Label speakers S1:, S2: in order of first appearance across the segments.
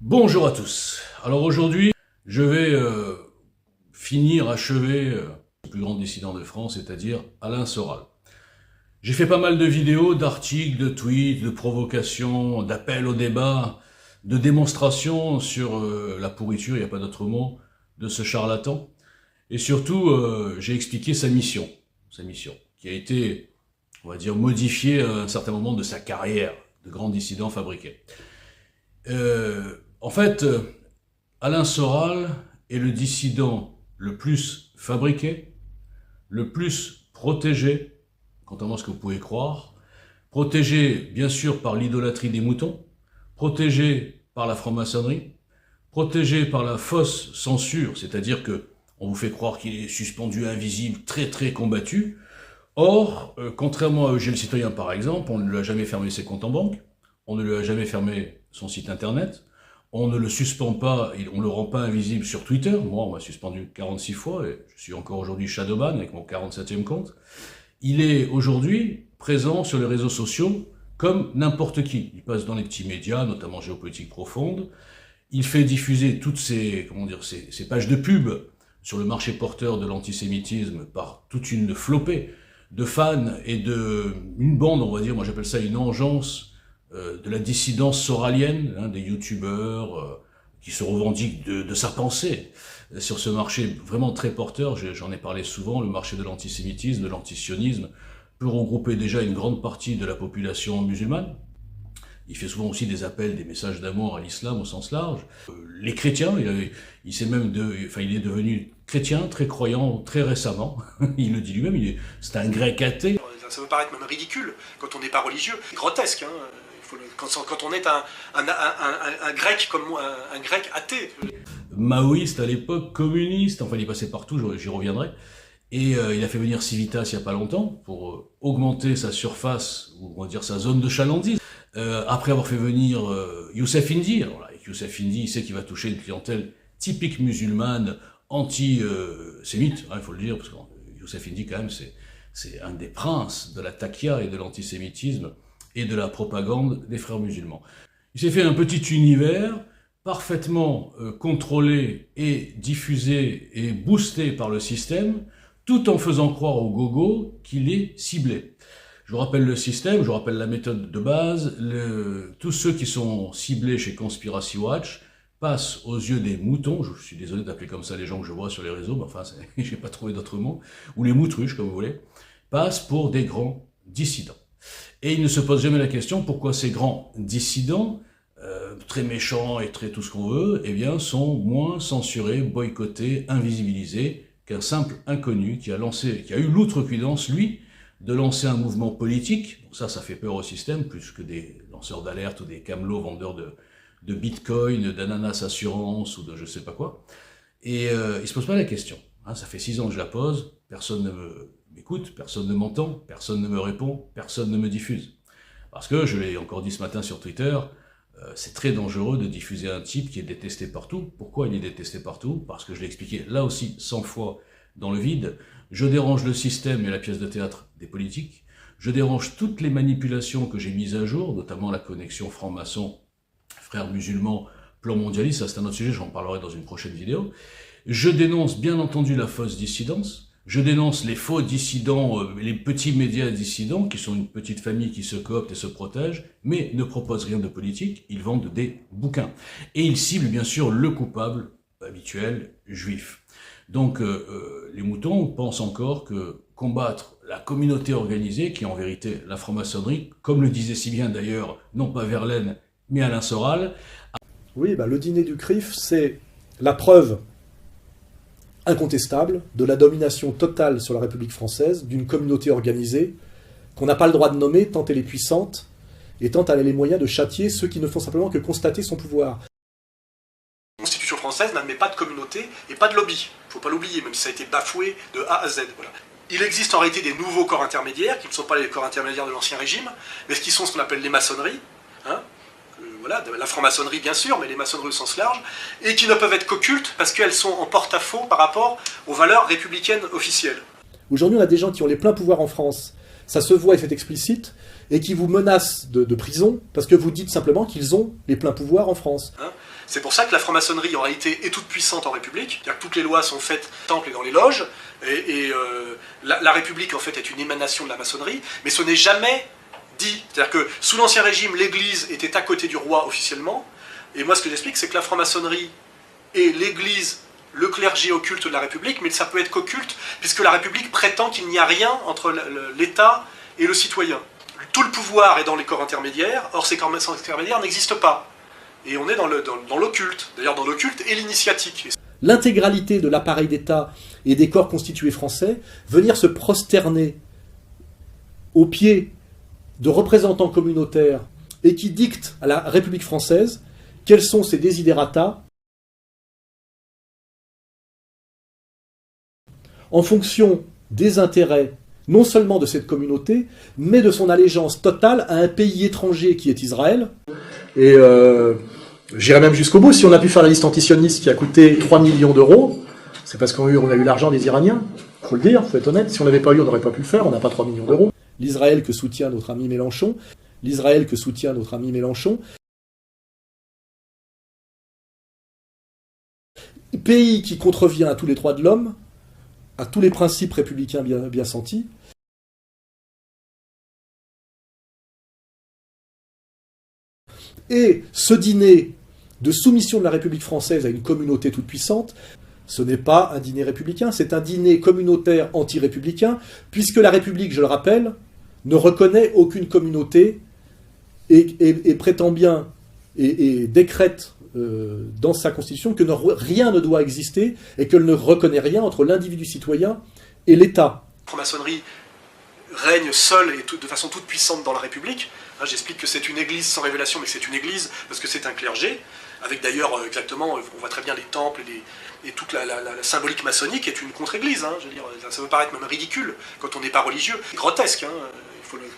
S1: Bonjour à tous. Alors aujourd'hui, je vais achever le plus grand dissident de France, c'est-à-dire Alain Soral. J'ai fait pas mal de vidéos, d'articles, de tweets, de provocations, d'appels au débat, de démonstrations sur la pourriture, il n'y a pas d'autre mot, de ce charlatan. Et surtout, j'ai expliqué sa mission, qui a été, on va dire, modifiée à un certain moment de sa carrière de grand dissident fabriqué. En fait, Alain Soral est le dissident le plus fabriqué, le plus protégé, contrairement à ce que vous pouvez croire, protégé bien sûr par l'idolâtrie des moutons, protégé par la franc-maçonnerie, protégé par la fausse censure, c'est-à-dire que on vous fait croire qu'il est suspendu, invisible, très combattu. Or, contrairement à Eugène Citoyen par exemple, on ne lui a jamais fermé ses comptes en banque, on ne lui a jamais fermé son site internet, on ne le suspend pas, on ne le rend pas invisible sur Twitter. Moi, on m'a suspendu 46 fois et je suis encore aujourd'hui shadowban avec mon 47e compte. Il est aujourd'hui présent sur les réseaux sociaux comme n'importe qui. Il passe dans les petits médias, notamment Géopolitique Profonde. Il fait diffuser toutes ces pages de pub sur le marché porteur de l'antisémitisme par toute une flopée de fans et une bande, on va dire, moi j'appelle ça une engeance de la dissidence soralienne, des youtubeurs qui se revendiquent de sa pensée sur ce marché vraiment très porteur. J'en ai parlé souvent, le marché de l'antisémitisme, de l'antisionisme peut regrouper déjà une grande partie de la population musulmane. Il fait souvent aussi des appels, des messages d'amour à l'islam au sens large. Les chrétiens, il est devenu chrétien, très croyant, très récemment. Il le dit lui-même, c'est un grec athée.
S2: Ça peut paraître même ridicule quand on n'est pas religieux, grotesque. Quand on est un grec comme moi, un grec athée.
S1: Maoïste à l'époque, communiste, enfin il est passé partout, j'y reviendrai. Et il a fait venir Civitas il n'y a pas longtemps pour augmenter sa surface, ou on va dire sa zone de chalandise. Après avoir fait venir Youssef Indy, alors là, avec Youssef Indy, il sait qu'il va toucher une clientèle typique musulmane, anti-sémite, il faut le dire, parce que Youssef Indy quand même c'est un des princes de la taqia et de l'antisémitisme et de la propagande des frères musulmans. Il s'est fait un petit univers parfaitement contrôlé et diffusé et boosté par le système, tout en faisant croire au gogo qu'il est ciblé. Je vous rappelle le système, je vous rappelle la méthode de base. Tous ceux qui sont ciblés chez Conspiracy Watch passent aux yeux des moutons, je suis désolé d'appeler comme ça les gens que je vois sur les réseaux, mais enfin, j'ai pas trouvé d'autres mots, ou les moutruches, comme vous voulez, passent pour des grands dissidents. Et il ne se pose jamais la question pourquoi ces grands dissidents, très méchants et très tout ce qu'on veut, eh bien, sont moins censurés, boycottés, invisibilisés qu'un simple inconnu qui a eu l'outrecuidance, lui, de lancer un mouvement politique. Donc ça fait peur au système, plus que des lanceurs d'alerte ou des camelots vendeurs de bitcoin, d'ananas assurance ou de je sais pas quoi. Et il se pose pas la question. Ça fait 6 ans que je la pose, personne ne m'écoute, personne ne m'entend, personne ne me répond, personne ne me diffuse. Parce que, je l'ai encore dit ce matin sur Twitter, c'est très dangereux de diffuser un type qui est détesté partout. Pourquoi il est détesté partout? Parce que je l'ai expliqué là aussi 100 fois dans le vide. Je dérange le système et la pièce de théâtre des politiques. Je dérange toutes les manipulations que j'ai mises à jour, notamment la connexion franc-maçon, frères musulmans, plan mondialiste, ça c'est un autre sujet, j'en parlerai dans une prochaine vidéo. Je dénonce bien entendu la fausse dissidence. Je dénonce les faux dissidents, les petits médias dissidents, qui sont une petite famille qui se coopte et se protège, mais ne proposent rien de politique, ils vendent des bouquins. Et ils ciblent bien sûr le coupable habituel, juif. Donc les moutons pensent encore que combattre la communauté organisée, qui est en vérité la franc-maçonnerie, comme le disait si bien d'ailleurs, non pas Verlaine, mais Alain Soral.
S3: Oui, le dîner du CRIF, c'est la preuve incontestable de la domination totale sur la République française d'une communauté organisée qu'on n'a pas le droit de nommer tant elle est puissante et tant elle a les moyens de châtier ceux qui ne font simplement que constater son pouvoir.
S2: La Constitution française n'admet pas de communauté et pas de lobby. Il ne faut pas l'oublier, même si ça a été bafoué de A à Z. Voilà. Il existe en réalité des nouveaux corps intermédiaires qui ne sont pas les corps intermédiaires de l'Ancien Régime, mais qui sont ce qu'on appelle les maçonneries. Voilà, la franc-maçonnerie bien sûr, mais les maçonneries au sens large, et qui ne peuvent être qu'occultes parce qu'elles sont en porte-à-faux par rapport aux valeurs républicaines officielles.
S3: Aujourd'hui, on a des gens qui ont les pleins pouvoirs en France, ça se voit et c'est explicite, et qui vous menacent de prison parce que vous dites simplement qu'ils ont les pleins pouvoirs en France.
S2: C'est pour ça que la franc-maçonnerie, en réalité, est toute puissante en République. C'est-à-dire que toutes les lois sont faites dans les temples et dans les loges. La République, en fait, est une émanation de la maçonnerie. Mais ce n'est jamais dit. C'est-à-dire que sous l'Ancien Régime, l'Église était à côté du roi officiellement. Et moi, ce que j'explique, c'est que la franc-maçonnerie et l'Église, le clergé occulte de la République, mais ça peut être qu'occulte, puisque la République prétend qu'il n'y a rien entre l'État et le citoyen. Tout le pouvoir est dans les corps intermédiaires, or ces corps intermédiaires n'existent pas. Et on est dans l'occulte, d'ailleurs dans l'occulte et l'initiatique.
S3: L'intégralité de l'appareil d'État et des corps constitués français venir se prosterner aux pieds de représentants communautaires et qui dictent à la République française quels sont ses desiderata en fonction des intérêts non seulement de cette communauté, mais de son allégeance totale à un pays étranger qui est Israël. Et j'irais même jusqu'au bout, si on a pu faire la liste antisioniste qui a coûté 3 millions d'euros, c'est parce qu'on a eu l'argent des Iraniens, il faut le dire, il faut être honnête, si on l'avait pas eu, on n'aurait pas pu le faire, on n'a pas 3 millions d'euros. L'Israël que soutient notre ami Mélenchon, pays qui contrevient à tous les droits de l'homme, à tous les principes républicains bien sentis. Et ce dîner de soumission de la République française à une communauté toute puissante, ce n'est pas un dîner républicain, c'est un dîner communautaire anti-républicain, puisque la République, je le rappelle, ne reconnaît aucune communauté et prétend bien et décrète dans sa constitution que rien ne doit exister et qu'elle ne reconnaît rien entre l'individu citoyen et l'État.
S2: La franc-maçonnerie règne seule et de façon toute puissante dans la République. J'explique que c'est une église sans révélation, mais que c'est une église parce que c'est un clergé, avec d'ailleurs exactement, on voit très bien les temples et toute la symbolique maçonnique est une contre-église. Je veux dire, ça peut paraître même ridicule quand on n'est pas religieux, grotesque.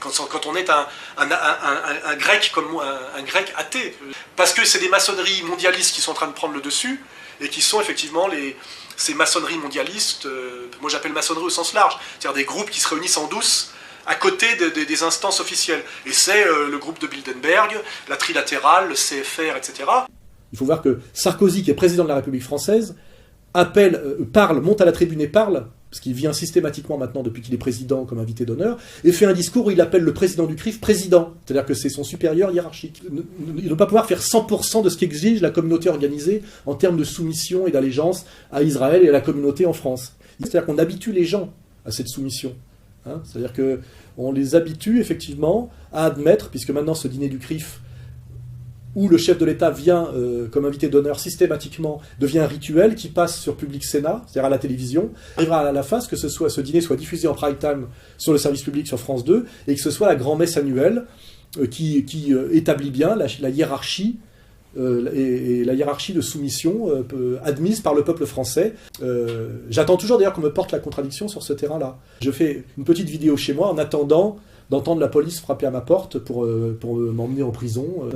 S2: Quand on est un grec comme moi, un grec athée, parce que c'est des maçonneries mondialistes qui sont en train de prendre le dessus et qui sont effectivement ces maçonneries mondialistes, moi j'appelle maçonnerie au sens large, c'est-à-dire des groupes qui se réunissent en douce à côté des instances officielles. Et c'est le groupe de Bilderberg, la Trilatérale, le CFR, etc.
S3: Il faut voir que Sarkozy, qui est président de la République française, monte à la tribune et parle, parce qu'il vient systématiquement maintenant depuis qu'il est président comme invité d'honneur, et fait un discours où il appelle le président du CRIF président, c'est-à-dire que c'est son supérieur hiérarchique. Il ne peut pas pouvoir faire 100% de ce qu'exige la communauté organisée en termes de soumission et d'allégeance à Israël et à la communauté en France. C'est-à-dire qu'on habitue les gens à cette soumission. C'est-à-dire qu'on les habitue effectivement à admettre, puisque maintenant ce dîner du CRIF, où le chef de l'État vient comme invité d'honneur systématiquement, devient un rituel qui passe sur Public Sénat, c'est-à-dire à la télévision, arrivera à la phase que ce dîner soit diffusé en prime time sur le service public sur France 2, et que ce soit la grand-messe annuelle qui établit bien la hiérarchie et la hiérarchie de soumission admise par le peuple français. J'attends toujours d'ailleurs qu'on me porte la contradiction sur ce terrain-là. Je fais une petite vidéo chez moi en attendant d'entendre la police frapper à ma porte pour m'emmener en prison.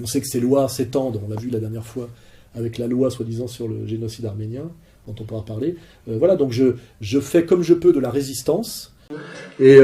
S3: On sait que ces lois s'étendent, on l'a vu la dernière fois avec la loi soi-disant sur le génocide arménien, dont on pourra parler. Voilà, donc je fais comme je peux de la résistance. Et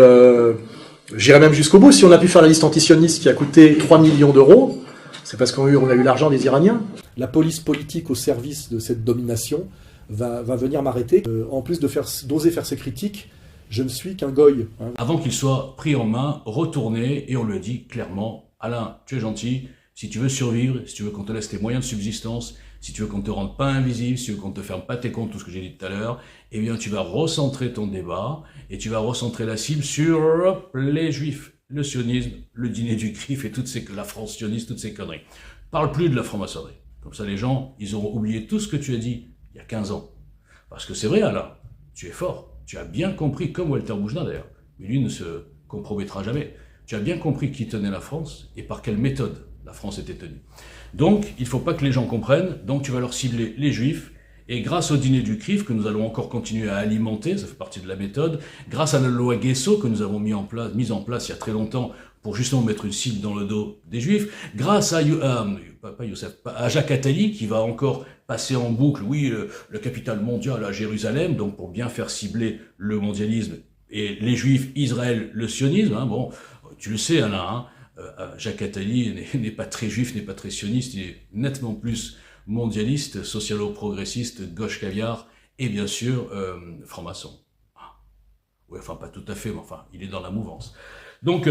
S3: j'irais même jusqu'au bout, si on a pu faire la liste antisioniste qui a coûté 3 millions d'euros, c'est parce qu'on a eu l'argent des Iraniens. La police politique au service de cette domination va venir m'arrêter. En plus d'oser faire ses critiques, je ne suis qu'un goy.
S1: Avant qu'il soit pris en main, retourné, et on le dit clairement, Alain, tu es gentil, si tu veux survivre, si tu veux qu'on te laisse tes moyens de subsistance, si tu veux qu'on ne te rende pas invisible, si tu veux qu'on ne te ferme pas tes comptes, tout ce que j'ai dit tout à l'heure, eh bien tu vas recentrer ton débat, et tu vas recentrer la cible sur les Juifs, le sionisme, le dîner du CRIF et la France sioniste, toutes ces conneries. Parle plus de la franc-maçonnerie. Comme ça les gens, ils auront oublié tout ce que tu as dit il y a 15 ans. Parce que c'est vrai Alain, tu es fort, tu as bien compris, comme Walter Boujna d'ailleurs, mais lui ne se compromettra jamais, tu as bien compris qui tenait la France et par quelle méthode la France était tenue. Donc, il ne faut pas que les gens comprennent, donc tu vas leur cibler les Juifs, et grâce au dîner du CRIF, que nous allons encore continuer à alimenter, ça fait partie de la méthode, grâce à la loi Guesso que nous avons mise en place il y a très longtemps, pour justement mettre une cible dans le dos des Juifs, grâce à Jacques Attali, qui va encore passer en boucle, oui, le capital mondial à Jérusalem, donc pour bien faire cibler le mondialisme, et les Juifs, Israël, le sionisme, bon, tu le sais Alain, Jacques Attali n'est pas très juif, n'est pas très sioniste, il est nettement plus mondialiste, socialo-progressiste, gauche caviar, et bien sûr, franc-maçon. Oui, enfin, pas tout à fait, mais enfin, il est dans la mouvance. Donc,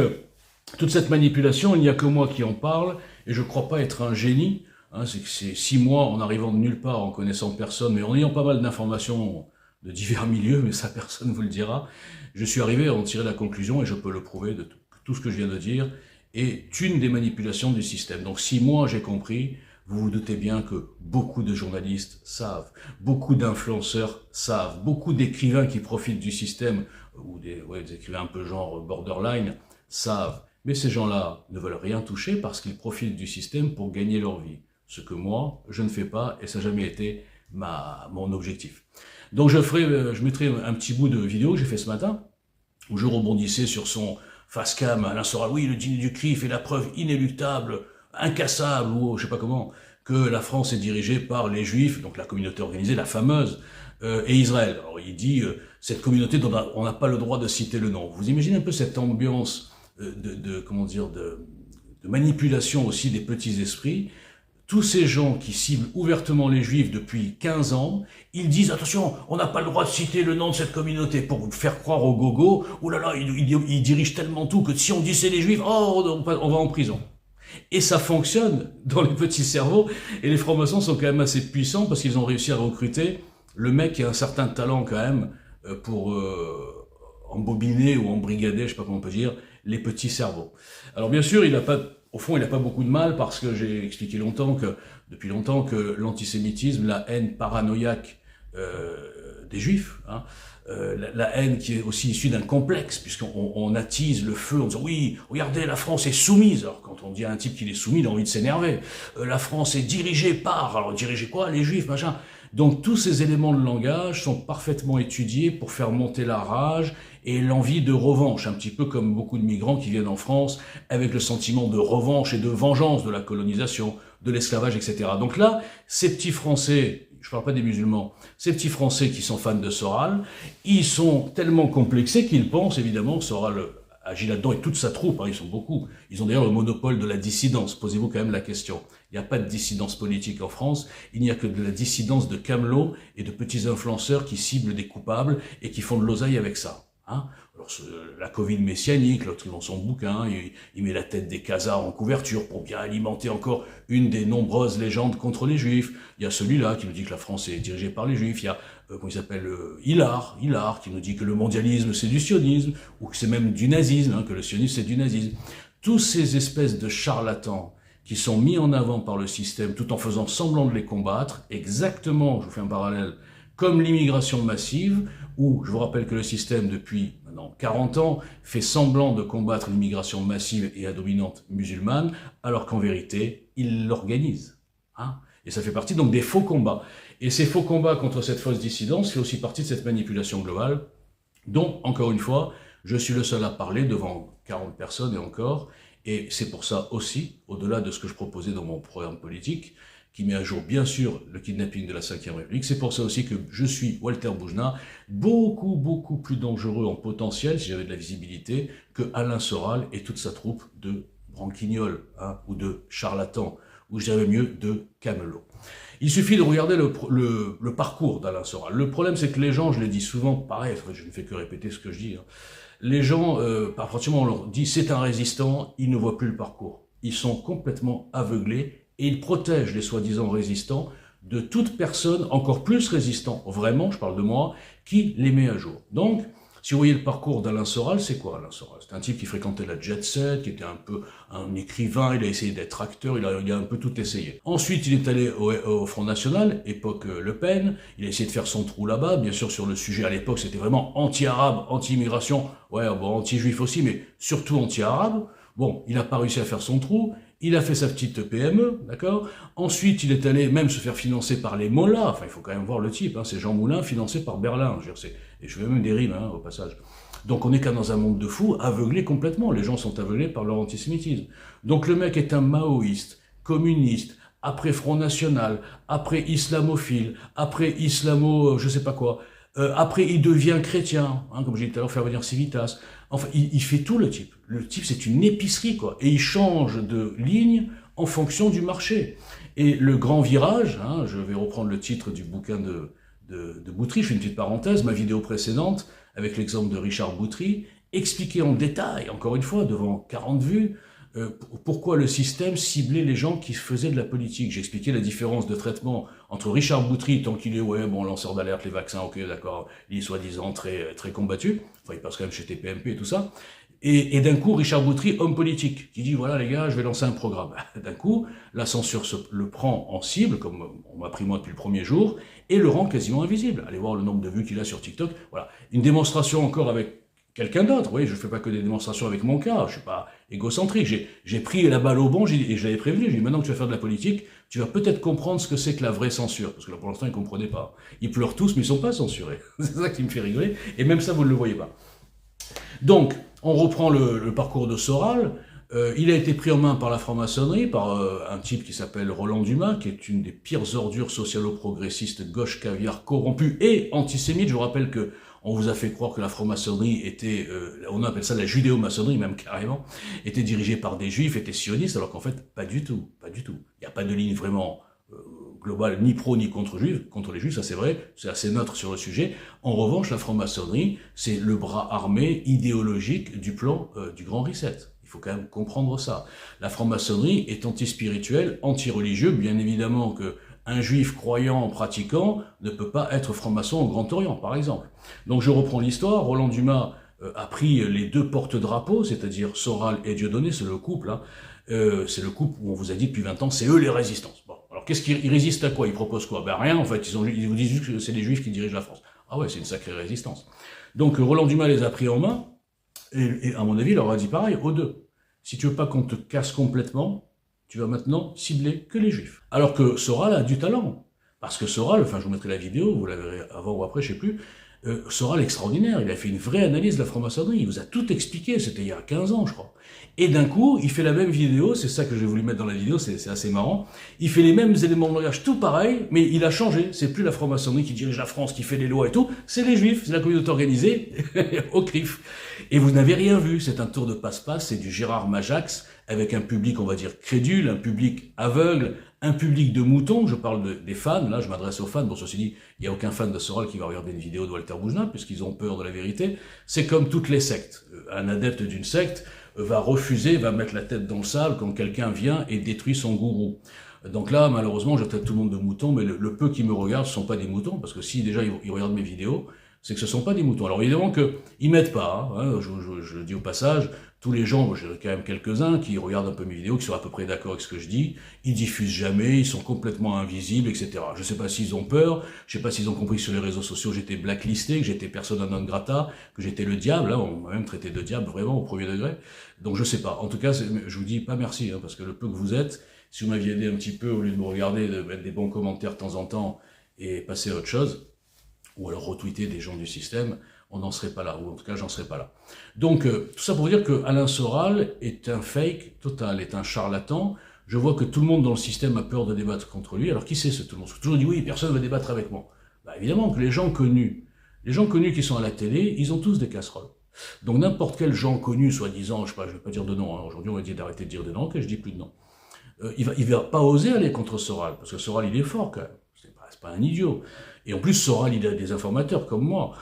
S1: toute cette manipulation, il n'y a que moi qui en parle, et je ne crois pas être un génie. Hein, c'est que c'est 6 mois en arrivant de nulle part, en connaissant personne, mais en ayant pas mal d'informations de divers milieux, mais ça, personne ne vous le dira. Je suis arrivé à en tirer la conclusion, et je peux le prouver, de tout ce que je viens de dire, est une des manipulations du système. Donc, 6 mois, j'ai compris. Vous vous doutez bien que beaucoup de journalistes savent, beaucoup d'influenceurs savent, beaucoup d'écrivains qui profitent du système, ou des écrivains un peu genre borderline, savent. Mais ces gens-là ne veulent rien toucher parce qu'ils profitent du système pour gagner leur vie. Ce que moi, je ne fais pas et ça n'a jamais été mon objectif. Donc je mettrai un petit bout de vidéo que j'ai fait ce matin, où je rebondissais sur son face-cam, Alain Soral, oui, le dîner du CRIF est la preuve inéluctable, incassable, ou je sais pas comment, que la France est dirigée par les Juifs, donc la communauté organisée, la fameuse, et Israël. Alors il dit, cette communauté dont on n'a pas le droit de citer le nom. Vous imaginez un peu cette ambiance de manipulation aussi des petits esprits. Tous ces gens qui ciblent ouvertement les Juifs depuis 15 ans, ils disent, attention, on n'a pas le droit de citer le nom de cette communauté pour faire croire aux gogos, oh là là, ils dirigent tellement tout que si on dit c'est les Juifs, oh, on va en prison. Et ça fonctionne dans les petits cerveaux, et les francs-maçons sont quand même assez puissants parce qu'ils ont réussi à recruter le mec qui a un certain talent quand même pour embobiner ou embrigader, je sais pas comment on peut dire, les petits cerveaux. Alors bien sûr, au fond, il n'a pas beaucoup de mal parce que j'ai expliqué depuis longtemps que l'antisémitisme, la haine paranoïaque des Juifs, hein, la haine qui est aussi issue d'un complexe, puisqu'on attise le feu en disant « Oui, regardez, la France est soumise ». Alors quand on dit à un type qu'il est soumis, il a envie de s'énerver. La France est dirigée par… Alors dirigée quoi? Les Juifs, machin. Donc tous ces éléments de langage sont parfaitement étudiés pour faire monter la rage et l'envie de revanche, un petit peu comme beaucoup de migrants qui viennent en France avec le sentiment de revanche et de vengeance de la colonisation, de l'esclavage, etc. Donc là, ces petits Français, je parle pas des musulmans, ces petits Français qui sont fans de Soral, ils sont tellement complexés qu'ils pensent évidemment que Soral agit là-dedans et toute sa troupe, hein, ils sont beaucoup. Ils ont d'ailleurs le monopole de la dissidence. Posez-vous quand même la question. Il n'y a pas de dissidence politique en France, il n'y a que de la dissidence de camelots et de petits influenceurs qui ciblent des coupables et qui font de l'oseille avec ça. Hein, alors, la Covid messianique, l'autre dans son bouquin, il met la tête des Khazars en couverture pour bien alimenter encore une des nombreuses légendes contre les Juifs. Il y a celui-là qui nous dit que la France est dirigée par les Juifs. Il y a, comment il s'appelle, Hilar qui nous dit que le mondialisme c'est du sionisme, ou que c'est même du nazisme, hein, que le sionisme c'est du nazisme. Tous ces espèces de charlatans qui sont mis en avant par le système tout en faisant semblant de les combattre, exactement, je vous fais un parallèle, comme l'immigration massive, où je vous rappelle que le système, depuis maintenant 40 ans, fait semblant de combattre l'immigration massive et à dominante musulmane, alors qu'en vérité, il l'organise. Hein, et ça fait partie donc des faux combats. Et ces faux combats contre cette fausse dissidence fait aussi partie de cette manipulation globale, dont, encore une fois, je suis le seul à parler devant 40 personnes et encore, et c'est pour ça aussi, au-delà de ce que je proposais dans mon programme politique, qui met à jour, bien sûr, le kidnapping de la 5e République. C'est pour ça aussi que je suis, Walter Boujna, beaucoup plus dangereux en potentiel, si j'avais de la visibilité, que Alain Soral et toute sa troupe de branquignols, hein, ou de charlatans, ou je dirais mieux, de camelots. Il suffit de regarder le parcours d'Alain Soral. Le problème, c'est que les gens, je l'ai dit souvent, pareil, je ne fais que répéter ce que je dis, hein, les gens, parfois, on leur dit c'est un résistant, ils ne voient plus le parcours. Ils sont complètement aveuglés et ils protègent les soi-disant résistants de toute personne encore plus résistant, vraiment, je parle de moi, qui les met à jour. Donc, si vous voyez le parcours d'Alain Soral, c'est quoi Alain Soral? C'est un type qui fréquentait la jet set, qui était un peu un écrivain, il a essayé d'être acteur, il a un peu tout essayé. Ensuite, il est allé au Front National, époque Le Pen, il a essayé de faire son trou là-bas, bien sûr sur le sujet à l'époque, c'était vraiment anti-arabe, anti-immigration, ouais, bon, anti-juif aussi, mais surtout anti-arabe. Bon, il n'a pas réussi à faire son trou, il a fait sa petite PME, d'accord? Ensuite, il est allé même se faire financer par les mollahs, enfin, il faut quand même voir le type, hein, c'est Jean Moulin financé par Berlin, et je fais même des rimes, hein, au passage. Donc on est quand dans un monde de fous, aveuglé complètement, les gens sont aveuglés par leur antisémitisme. Donc le mec est un maoïste, communiste, après Front National, après islamophile, après islamo, je sais pas quoi, Après, il devient chrétien, hein, comme j'ai dit tout à l'heure, faire venir Civitas. Enfin, il fait tout, le type. Le type, c'est une épicerie, quoi. Et il change de ligne en fonction du marché. Et le grand virage, hein, je vais reprendre le titre du bouquin de Boutry, je fais une petite parenthèse, ma vidéo précédente, avec l'exemple de Richard Boutry, expliquer en détail, encore une fois, devant 40 vues, pourquoi le système ciblait les gens qui faisaient de la politique. J'expliquais la différence de traitement entre Richard Boutry, tant qu'il est, ouais, bon, lanceur d'alerte, les vaccins, ok, d'accord, il est soi-disant très combattu, enfin, il passe quand même chez TPMP et tout ça, et d'un coup, Richard Boutry, homme politique, qui dit, voilà les gars, je vais lancer un programme. D'un coup, la censure le prend en cible, comme on m'a pris moi depuis le premier jour, et le rend quasiment invisible. Allez voir le nombre de vues qu'il a sur TikTok, voilà. Une démonstration encore avec quelqu'un d'autre, oui, je fais pas que des démonstrations avec mon cas, je suis pas égocentrique, j'ai pris la balle au bon, et je l'avais prévenu, j'ai dit, maintenant que tu vas faire de la politique, tu vas peut-être comprendre ce que c'est que la vraie censure, parce que là, pour l'instant, ils comprenaient pas. Ils pleurent tous, mais ils sont pas censurés. C'est ça qui me fait rigoler, et même ça, vous ne le voyez pas. Donc, on reprend le parcours de Soral. Il a été pris en main par la franc-maçonnerie, par un type qui s'appelle Roland Dumas, qui est une des pires ordures socialo-progressistes, gauche caviar, corrompue et antisémite. Je vous rappelle que on vous a fait croire que la franc-maçonnerie était, on appelle ça la judéo-maçonnerie même carrément, était dirigée par des juifs, était sioniste, alors qu'en fait, pas du tout, pas du tout. Il n'y a pas de ligne vraiment globale, ni pro ni contre les juifs, ça c'est vrai, c'est assez neutre sur le sujet. En revanche, la franc-maçonnerie, c'est le bras armé idéologique du plan du Grand Reset. Il faut quand même comprendre ça. La franc-maçonnerie est anti-spirituelle, anti-religieux, bien évidemment que un juif croyant, pratiquant, ne peut pas être franc-maçon au Grand Orient, par exemple. Donc je reprends l'histoire, Roland Dumas a pris les deux porte-drapeaux, c'est-à-dire Soral et Dieudonné, c'est le couple, hein. C'est le couple où on vous a dit depuis 20 ans, c'est eux les résistants. Bon, alors qu'est-ce qu'ils résistent à quoi? Ils proposent quoi? Ben rien, en fait, ils vous disent juste que c'est les juifs qui dirigent la France. Ah ouais, c'est une sacrée résistance. Donc Roland Dumas les a pris en main, et à mon avis, il leur a dit pareil, aux deux. Si tu veux pas qu'on te casse complètement, tu vas maintenant cibler que les juifs. Alors que Soral a du talent. Parce que Soral, enfin je vous mettrai la vidéo, vous la verrez avant ou après, je sais plus, Soral extraordinaire, il a fait une vraie analyse de la franc-maçonnerie, il vous a tout expliqué, c'était il y a 15 ans je crois. Et d'un coup, il fait la même vidéo, c'est ça que j'ai voulu mettre dans la vidéo, c'est assez marrant, il fait les mêmes éléments de langage, tout pareil, mais il a changé, c'est plus la franc-maçonnerie qui dirige la France, qui fait les lois et tout, c'est les juifs, c'est la communauté organisée, au CRIF. Et vous n'avez rien vu, c'est un tour de passe-passe, c'est du Gérard Majax, avec un public, on va dire, crédule, un public aveugle, un public de moutons, je parle des fans, là je m'adresse aux fans, bon ceci dit, il n'y a aucun fan de Soral qui va regarder une vidéo de Walter Boujna, puisqu'ils ont peur de la vérité, c'est comme toutes les sectes. Un adepte d'une secte va refuser, va mettre la tête dans le sable quand quelqu'un vient et détruit son gourou. Donc là, malheureusement, je traite tout le monde de moutons, mais le peu qui me regardent, ce ne sont pas des moutons, parce que si déjà ils regardent mes vidéos, c'est que ce ne sont pas des moutons. Alors évidemment qu'ils m'aident pas, hein, je le dis au passage, tous les gens, j'ai quand même quelques-uns qui regardent un peu mes vidéos, qui sont à peu près d'accord avec ce que je dis, ils diffusent jamais, ils sont complètement invisibles, etc. Je sais pas s'ils ont peur, je sais pas s'ils ont compris que sur les réseaux sociaux j'étais blacklisté, que j'étais persona non grata, que j'étais le diable, là on m'a même traité de diable vraiment au premier degré, donc je sais pas. En tout cas, je vous dis pas merci, hein, parce que le peu que vous êtes, si vous m'aviez aidé un petit peu, au lieu de me regarder, de mettre des bons commentaires de temps en temps, et passer à autre chose, ou alors retweeter des gens du système, on n'en serait pas là, ou en tout cas j'en serais pas là. Donc tout ça pour dire que Alain Soral est un fake total, est un charlatan. Je vois que tout le monde dans le système a peur de débattre contre lui. Alors qui c'est ce tout le monde? Toujours dit oui, personne ne va débattre avec moi. Bah, évidemment que les gens connus qui sont à la télé, ils ont tous des casseroles. Donc n'importe quel gens connu, soi-disant, je vais pas dire de nom, hein. Aujourd'hui on va dire d'arrêter de dire de nom, que je dis plus de nom. Il va pas oser aller contre Soral, parce que Soral il est fort quand même. C'est pas un idiot. Et en plus, Soral, il a des informateurs comme moi,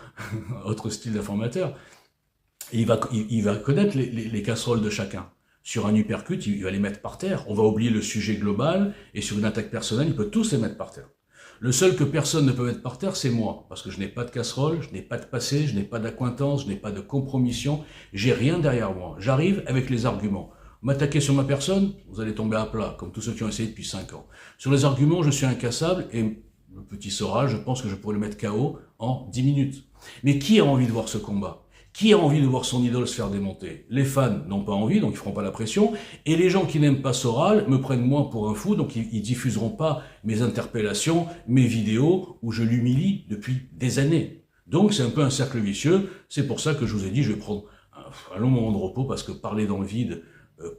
S1: autre style d'informateur. Et il va connaître les casseroles de chacun. Sur un uppercut, il va les mettre par terre. On va oublier le sujet global, et sur une attaque personnelle, il peut tous les mettre par terre. Le seul que personne ne peut mettre par terre, c'est moi. Parce que je n'ai pas de casserole, je n'ai pas de passé, je n'ai pas d'accointance, je n'ai pas de compromission, j'ai rien derrière moi. J'arrive avec les arguments. M'attaquer sur ma personne, vous allez tomber à plat, comme tous ceux qui ont essayé depuis 5 ans. Sur les arguments, je suis incassable, et le petit Soral, je pense que je pourrais le mettre KO en 10 minutes. Mais qui a envie de voir ce combat? Qui a envie de voir son idole se faire démonter? Les fans n'ont pas envie, donc ils feront pas la pression. Et les gens qui n'aiment pas Soral me prennent moi pour un fou, donc ils diffuseront pas mes interpellations, mes vidéos, où je l'humilie depuis des années. Donc c'est un peu un cercle vicieux. C'est pour ça que je vous ai dit, je vais prendre un long moment de repos, parce que parler dans le vide,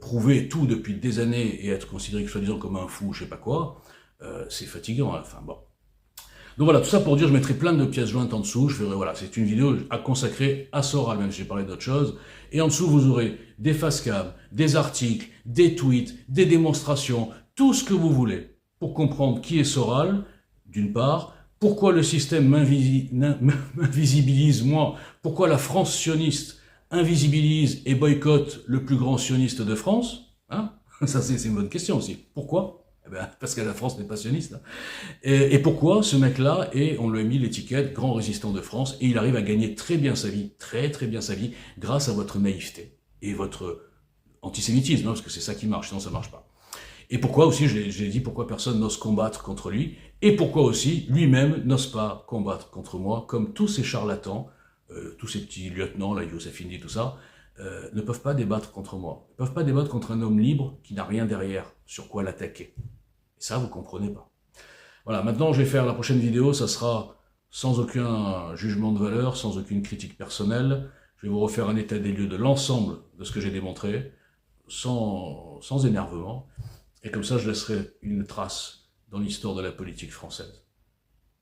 S1: prouver tout depuis des années et être considéré soi-disant comme un fou, je sais pas quoi, c'est fatigant à la fin. Bon. Donc voilà, tout ça pour dire, je mettrai plein de pièces jointes en dessous. Je ferai, voilà, c'est une vidéo à consacrer à Soral, même si j'ai parlé d'autres choses. Et en dessous, vous aurez des facecam, des articles, des tweets, des démonstrations, tout ce que vous voulez pour comprendre qui est Soral, d'une part, pourquoi le système m'invisibilise moi, pourquoi la France sioniste invisibilise et boycotte le plus grand sioniste de France, hein? Ça c'est une bonne question aussi. Pourquoi? Eh ben, parce que la France n'est pas sioniste. Hein. Et pourquoi ce mec-là, et on lui a mis l'étiquette grand résistant de France, et il arrive à gagner très bien sa vie, très très bien sa vie, grâce à votre naïveté et votre antisémitisme, hein, parce que c'est ça qui marche, sinon ça marche pas. Et pourquoi aussi, j'ai dit pourquoi personne n'ose combattre contre lui, et pourquoi aussi lui-même n'ose pas combattre contre moi, comme tous ces charlatans, tous ces petits lieutenants, là, Youssef Indy, tout ça, ne peuvent pas débattre contre moi. Ils ne peuvent pas débattre contre un homme libre qui n'a rien derrière, sur quoi l'attaquer. Et ça, vous ne comprenez pas. Voilà, maintenant, je vais faire la prochaine vidéo, ça sera sans aucun jugement de valeur, sans aucune critique personnelle. Je vais vous refaire un état des lieux de l'ensemble de ce que j'ai démontré, sans énervement. Et comme ça, je laisserai une trace dans l'histoire de la politique française,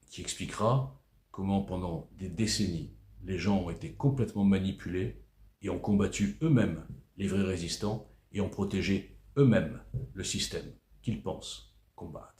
S1: qui expliquera comment pendant des décennies, les gens ont été complètement manipulés et ont combattu eux-mêmes les vrais résistants et ont protégé eux-mêmes le système qu'ils pensent combattre.